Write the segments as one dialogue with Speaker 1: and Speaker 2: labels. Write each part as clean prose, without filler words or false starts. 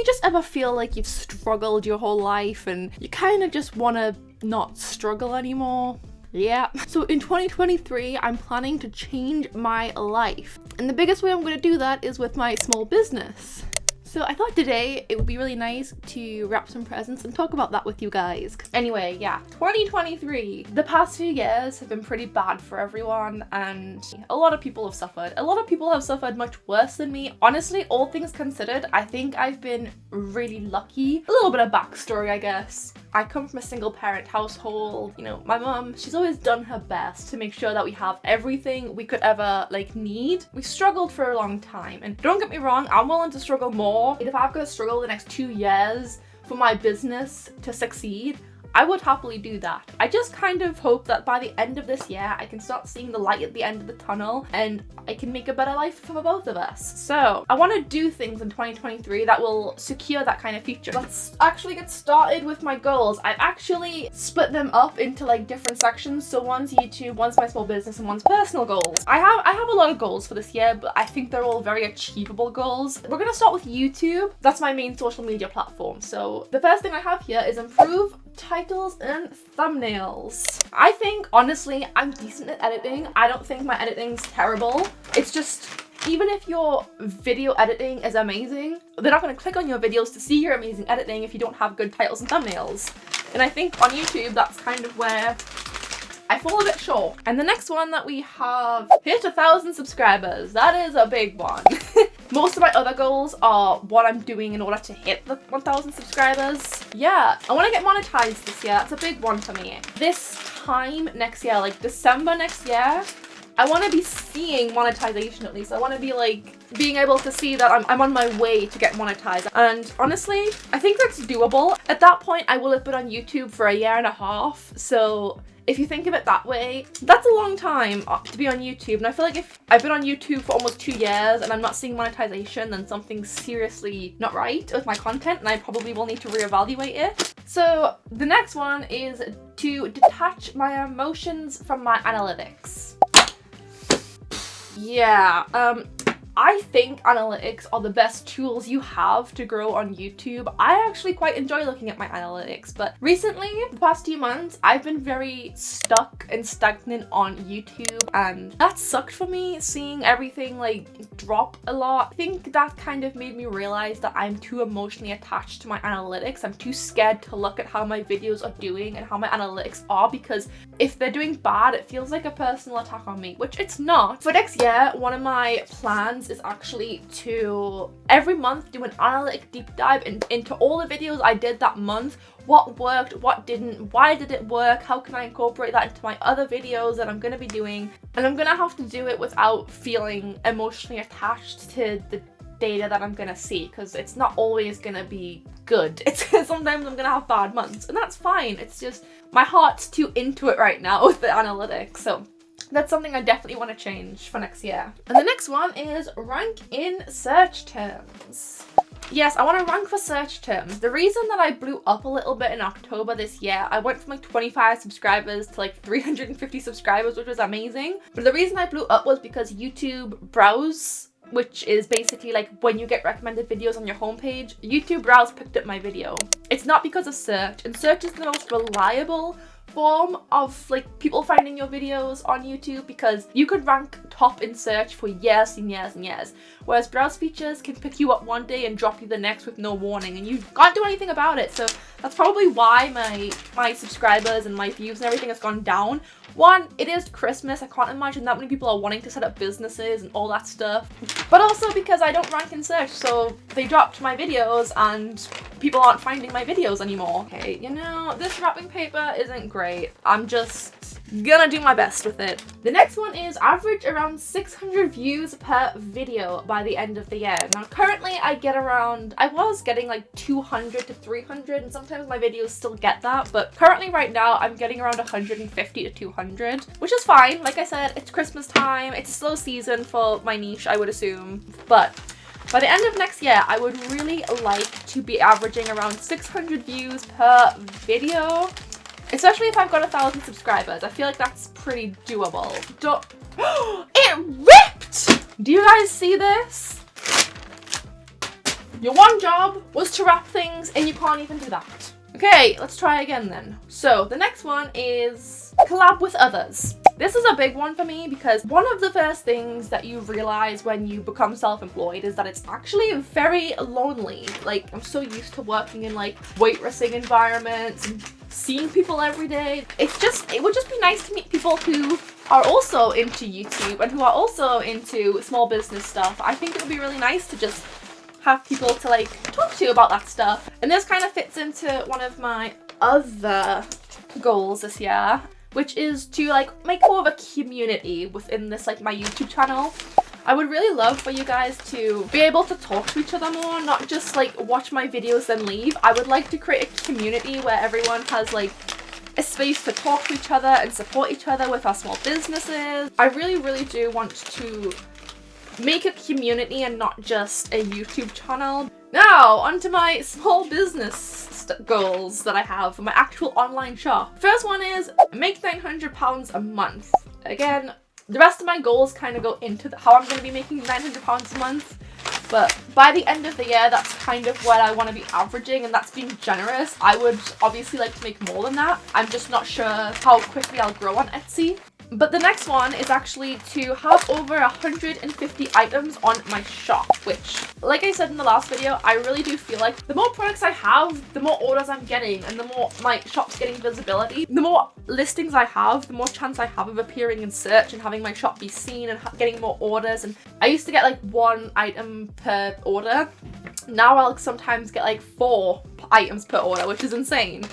Speaker 1: just ever feel like you've struggled your whole life and you kind of just want to not struggle anymore? Yeah. So in 2023, I'm planning to change my life. And the biggest way I'm going to do that is with my small business. So I thought today it would be really nice to wrap some presents and talk about that with you guys. Anyway, yeah, 2023. The past few years have been pretty bad for everyone and a lot of people have suffered. A lot of people have suffered much worse than me. Honestly, all things considered, I think I've been really lucky. A little bit of backstory, I guess. I come from a single parent household. You know, my mom, she's always done her best to make sure that we have everything we could ever need. We struggled for a long time, and don't get me wrong, I'm willing to struggle more. If I've got to struggle the next 2 years for my business to succeed, I would happily do that. I just kind of hope that by the end of this year, I can start seeing the light at the end of the tunnel and I can make a better life for both of us. So I want to do things in 2023 that will secure that kind of future. Let's actually get started with my goals. I've actually split them up into different sections. So one's YouTube, one's my small business, and one's personal goals. I have a lot of goals for this year, but I think they're all very achievable goals. We're going to start with YouTube. That's my main social media platform. So the first thing I have here is improve titles and thumbnails. I think, honestly, I'm decent at editing. I don't think my editing's terrible. It's just, even if your video editing is amazing, they're not going to click on your videos to see your amazing editing if you don't have good titles and thumbnails. And I think on YouTube, that's kind of where I fall a bit short. And the next one that we have, hit 1,000 subscribers. That is a big one. Most of my other goals are what I'm doing in order to hit the 1,000 subscribers. Yeah, I want to get monetized this year. That's a big one for me. This time next year, December next year, I want to be seeing monetization at least. I want to be being able to see that I'm on my way to get monetized. And honestly, I think that's doable. At that point, I will have been on YouTube for 1.5 years. So if you think of it that way, that's a long time to be on YouTube. And I feel like if I've been on YouTube for almost 2 years and I'm not seeing monetization, then something's seriously not right with my content and I probably will need to reevaluate it. So the next one is to detach my emotions from my analytics. Yeah, I think analytics are the best tools you have to grow on YouTube. I actually quite enjoy looking at my analytics, but recently, the past few months, I've been very stuck and stagnant on YouTube, and that sucked for me, seeing everything drop a lot. I think that kind of made me realize that I'm too emotionally attached to my analytics. I'm too scared to look at how my videos are doing and how my analytics are, because if they're doing bad, it feels like a personal attack on me, which it's not. For next year, one of my plans is actually to every month do an analytic deep dive into all the videos I did that month. What worked, what didn't, why did it work, how can I incorporate that into my other videos that I'm going to be doing. And I'm going to have to do it without feeling emotionally attached to the data that I'm going to see, because it's not always going to be good. Sometimes I'm going to have bad months, and that's fine. It's just my heart's too into it right now with the analytics. So that's something I definitely want to change for next year. And the next one is rank in search terms. Yes, I want to rank for search terms. The reason that I blew up a little bit in October this year, I went from 25 subscribers to 350 subscribers, which was amazing. But the reason I blew up was because YouTube Browse, which is basically when you get recommended videos on your homepage, YouTube Browse picked up my video. It's not because of search, and search is the most reliable form of people finding your videos on YouTube, because you could rank top in search for years and years and years, whereas browse features can pick you up one day and drop you the next with no warning, and you can't do anything about it. So that's probably why my subscribers and my views and everything has gone down. One, it is Christmas. I can't imagine that many people are wanting to set up businesses and all that stuff. But also because I don't rank in search, so they dropped my videos and people aren't finding my videos anymore. Okay, this wrapping paper isn't great. I'm just gonna do my best with it. The next one is average around 600 views per video by the end of the year. Now currently I was getting 200 to 300, and sometimes my videos still get that, but currently right now I'm getting around 150 to 200, which is fine. Like I said, it's Christmas time, it's a slow season for my niche, I would assume, but by the end of next year, I would really like to be averaging around 600 views per video, especially if I've got 1,000 subscribers. I feel like that's pretty doable. It ripped! Do you guys see this? Your one job was to wrap things and you can't even do that. Okay, let's try again then. So the next one is collab with others. This is a big one for me because one of the first things that you realize when you become self-employed is that it's actually very lonely. Like, I'm so used to working in like waitressing environments and seeing people every day. It would just be nice to meet people who are also into YouTube and who are also into small business stuff. I think it would be really nice to just have people to like talk to about that stuff. And this kind of fits into one of my other goals this year, which is to like make more of a community within this like my YouTube channel. I would really love for you guys to be able to talk to each other more, not just like watch my videos then leave. I would like to create a community where everyone has like a space to talk to each other and support each other with our small businesses. I really do want to make a community and not just a YouTube channel. Now, onto my small business goals that I have for my actual online shop. First one is make £900 a month. Again, the rest of my goals kind of go into how I'm going to be making £900 a month. But by the end of the year, that's kind of what I want to be averaging, and that's being generous. I would obviously like to make more than that. I'm just not sure how quickly I'll grow on Etsy. But the next one is actually to have over 150 items on my shop, which, like I said in the last video, I really do feel like the more products I have, the more orders I'm getting, and the more my shop's getting visibility. The more listings I have, the more chance I have of appearing in search and having my shop be seen and getting more orders. And I used to get like 1 item per order. Now I'll sometimes get like 4 items per order, which is insane.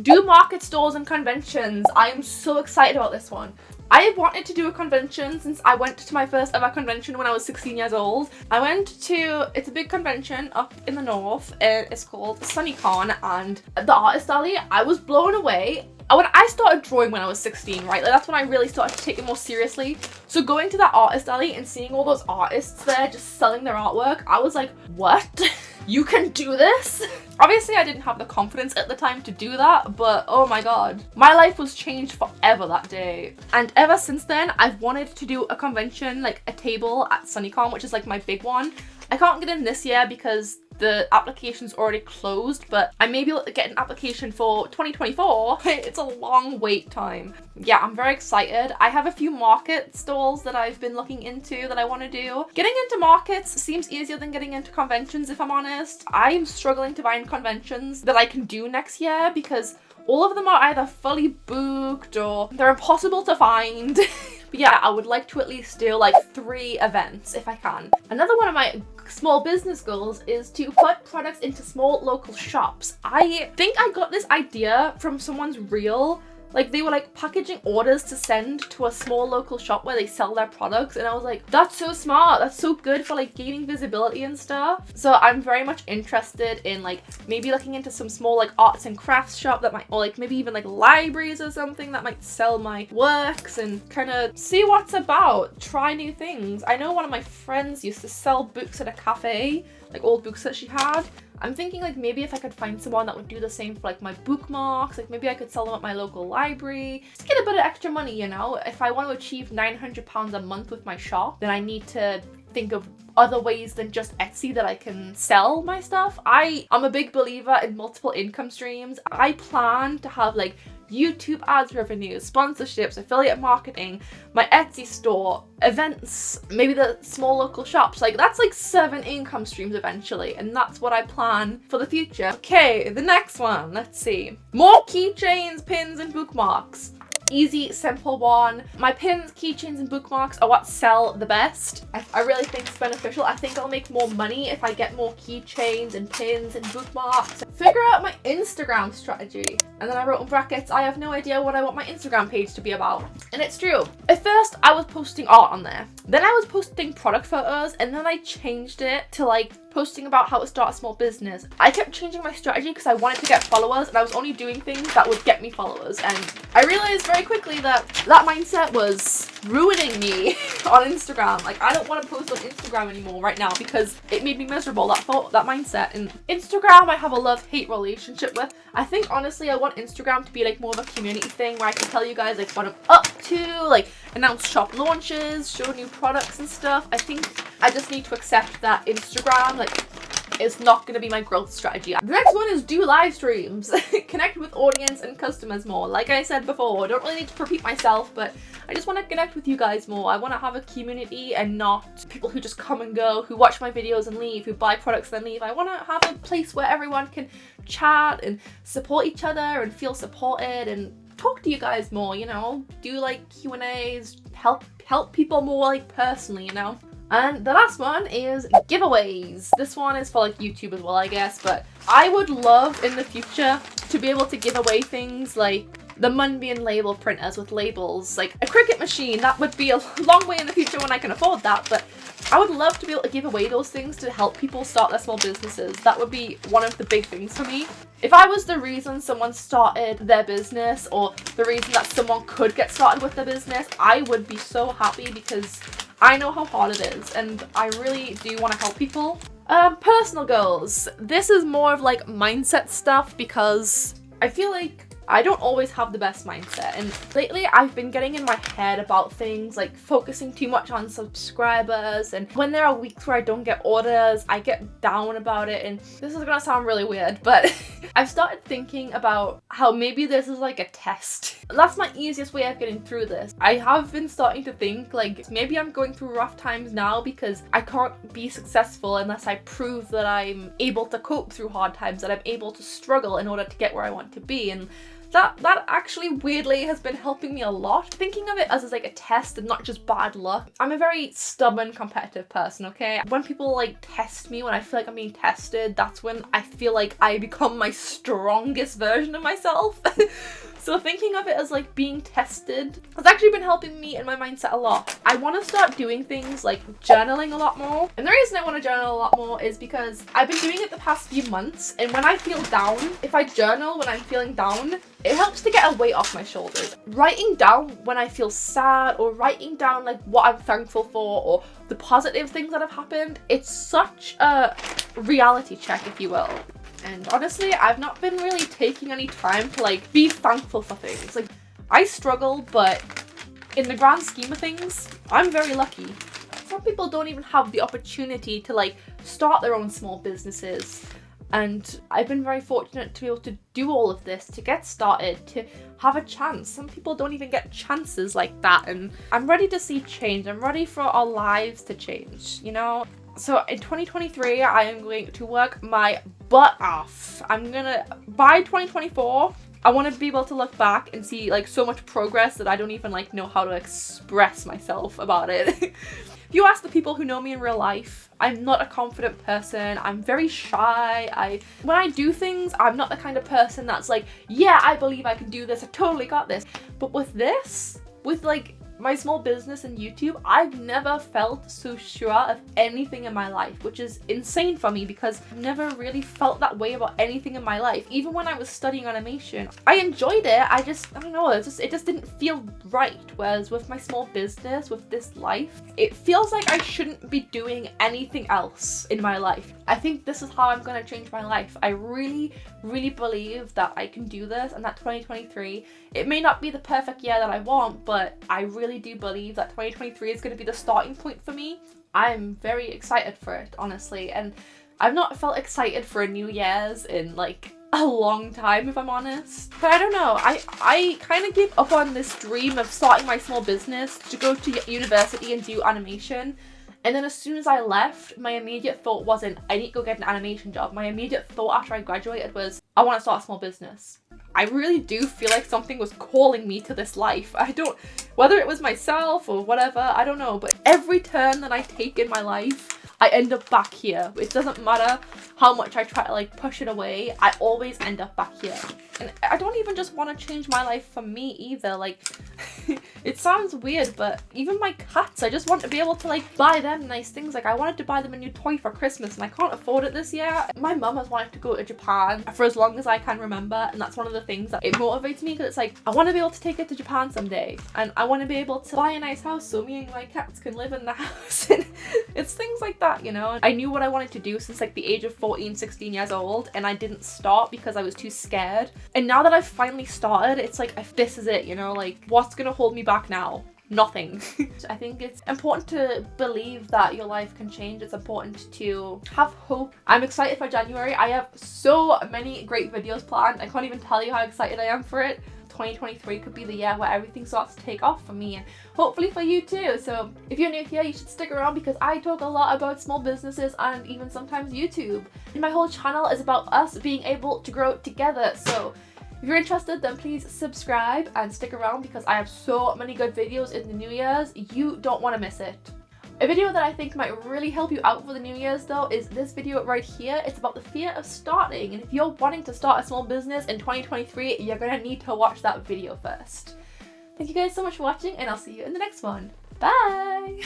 Speaker 1: Do market stores and conventions. I am so excited about this one. I have wanted to do a convention since I went to my first ever convention when I was 16 years old. I went to, it's a big convention up in the north. It's called SunnyCon, and the artist alley, I was blown away. When I started drawing when I was 16, right? Like that's when I really started to take it more seriously. So going to that artist alley and seeing all those artists there just selling their artwork, I was like, what? You can do this? Obviously I didn't have the confidence at the time to do that, but oh my god. My life was changed forever that day. And ever since then, I've wanted to do a convention, like a table at SunnyCon, which is like my big one. I can't get in this year because the application's already closed, but I may be able to get an application for 2024. It's a long wait time. Yeah, I'm very excited. I have a few market stalls that I've been looking into that I want to do. Getting into markets seems easier than getting into conventions, if I'm honest. I'm struggling to find conventions that I can do next year because all of them are either fully booked or they're impossible to find. But yeah, I would like to at least do like 3 events if I can. Another one of my small business goals is to put products into small local shops. I think I got this idea from someone's reel. Like they were like packaging orders to send to a small local shop where they sell their products, and I was like, that's so smart, that's so good for like gaining visibility and stuff. So I'm very much interested in like maybe looking into some small like arts and crafts shop that might, or like maybe even like libraries or something that might sell my works and kind of see what's about, try new things. I know one of my friends used to sell books at a cafe, like old books that she had. I'm thinking like maybe if I could find someone that would do the same for like my bookmarks, like maybe I could sell them at my local library. Just get a bit of extra money, you know? If I want to achieve £900 a month with my shop, then I need to think of other ways than just Etsy that I can sell my stuff. I'm a big believer in multiple income streams. I plan to have like YouTube ads revenue, sponsorships, affiliate marketing, my Etsy store, events, maybe the small local shops. Like that's like 7 income streams eventually, and that's what I plan for the future. Okay, the next one, let's see. More keychains, pins, and bookmarks. Easy, simple one. My pins, keychains, and bookmarks are what sell the best. I really think it's beneficial. I think I'll make more money if I get more keychains and pins and bookmarks. Figure out my Instagram strategy. And then I wrote in brackets, I have no idea what I want my Instagram page to be about. And it's true. At first, I was posting art on there. Then I was posting product photos, and then I changed it to like posting about how to start a small business. I kept changing my strategy because I wanted to get followers, and I was only doing things that would get me followers. And I realized very quickly that that mindset was ruining me on Instagram. Like I don't want to post on Instagram anymore right now because it made me miserable, that thought, that mindset. And Instagram I have a love-hate relationship with. I think honestly I want Instagram to be like more of a community thing where I can tell you guys like what I'm up to, like announce shop launches, show new products and stuff. I think I just need to accept that Instagram, like It's not going to be my growth strategy. The next one is do live streams. Connect with audience and customers more. Like I said before, I don't really need to repeat myself, but I just want to connect with you guys more. I want to have a community and not people who just come and go, who watch my videos and leave, who buy products and then leave. I want to have a place where everyone can chat and support each other and feel supported and talk to you guys more, you know, do like Q&As, help people more like personally, you know. And the last one is giveaways. This one is for like YouTube as well, I guess, but I would love in the future to be able to give away things like the Munbian label printers with labels, like a Cricut machine. That would be a long way in the future when I can afford that, but I would love to be able to give away those things to help people start their small businesses. That would be one of the big things for me. If I was the reason someone started their business or the reason that someone could get started with their business, I would be so happy because I know how hard it is and I really do want to help people. Personal goals. This is more of like mindset stuff because I feel like I don't always have the best mindset, and lately I've been getting in my head about things like focusing too much on subscribers, and when there are weeks where I don't get orders, I get down about it, and this is gonna sound really weird, but I've started thinking about how maybe this is like a test. That's my easiest way of getting through this. I have been starting to think like maybe I'm going through rough times now because I can't be successful unless I prove that I'm able to cope through hard times, that I'm able to struggle in order to get where I want to be, and that actually weirdly has been helping me a lot. Thinking of it as like a test and not just bad luck. I'm a very stubborn, competitive person, okay? When people like test me, when I feel like I'm being tested, that's when I feel like I become my strongest version of myself. So thinking of it as like being tested has actually been helping me in my mindset a lot. I want to start doing things like journaling a lot more. And the reason I want to journal a lot more is because I've been doing it the past few months, and when I feel down, if I journal when I'm feeling down, it helps to get a weight off my shoulders. Writing down when I feel sad, or writing down like what I'm thankful for, or the positive things that have happened, it's such a reality check, if you will. And honestly, I've not been really taking any time to like be thankful for things. Like, I struggle, but in the grand scheme of things, I'm very lucky. Some people don't even have the opportunity to like start their own small businesses. And I've been very fortunate to be able to do all of this, to get started, to have a chance. Some people don't even get chances like that. And I'm ready to see change. I'm ready for our lives to change, you know? So in 2023, I am going to work my butt off. By 2024, I want to be able to look back and see like so much progress that I don't even like know how to express myself about it. If you ask the people who know me in real life, I'm not a confident person. I'm very shy. When I do things, I'm not the kind of person that's like, yeah, I believe I can do this. I totally got this. But with this, with like my small business and YouTube, I've never felt so sure of anything in my life, which is insane for me because I've never really felt that way about anything in my life. Even when I was studying animation, I enjoyed it. I don't know, it just didn't feel right. Whereas with my small business, with this life, it feels like I shouldn't be doing anything else in my life. I think this is how I'm going to change my life. I really, really believe that I can do this, and that 2023, it may not be the perfect year that I want, but I really do believe that 2023 is going to be the starting point for me. I'm very excited for it, honestly, and I've not felt excited for a New Year's in like a long time, if I'm honest. But I don't know, I kind of gave up on this dream of starting my small business to go to university and do animation. And then as soon as I left, my immediate thought wasn't, I need to go get an animation job. My immediate thought after I graduated was, I want to start a small business. I really do feel like something was calling me to this life. Whether it was myself or whatever, I don't know. But every turn that I take in my life, I end up back here. It doesn't matter how much I try to like push it away, I always end up back here. And I don't even just want to change my life for me either. Like, it sounds weird, but even my cats, I just want to be able to like buy them nice things. Like, I wanted to buy them a new toy for Christmas and I can't afford it this year. My mum has wanted to go to Japan for as long as I can remember, and that's one of the things that it motivates me, because it's like, I want to be able to take it to Japan someday, and I want to be able to buy a nice house so me and my cats can live in the house. And it's things like that, you know. I knew what I wanted to do since like the age of 14, 16 years old, and I didn't start because I was too scared. And now that I've finally started, it's like, this is it, you know, like, what's gonna hold me back now? nothing. I think it's important to believe that your life can change. It's important to have hope. I'm excited for January. I have so many great videos planned. I can't even tell you how excited I am for it. 2023 could be the year where everything starts to take off for me, and hopefully for you too. So if you're new here, you should stick around because I talk a lot about small businesses and even sometimes YouTube. And my whole channel is about us being able to grow together. So if you're interested, then please subscribe and stick around because I have so many good videos in the New Year's. You don't want to miss it. A video that I think might really help you out for the New Year's though is this video right here. It's about the fear of starting, and if you're wanting to start a small business in 2023, you're gonna need to watch that video first. Thank you guys so much for watching, and I'll see you in the next one. Bye!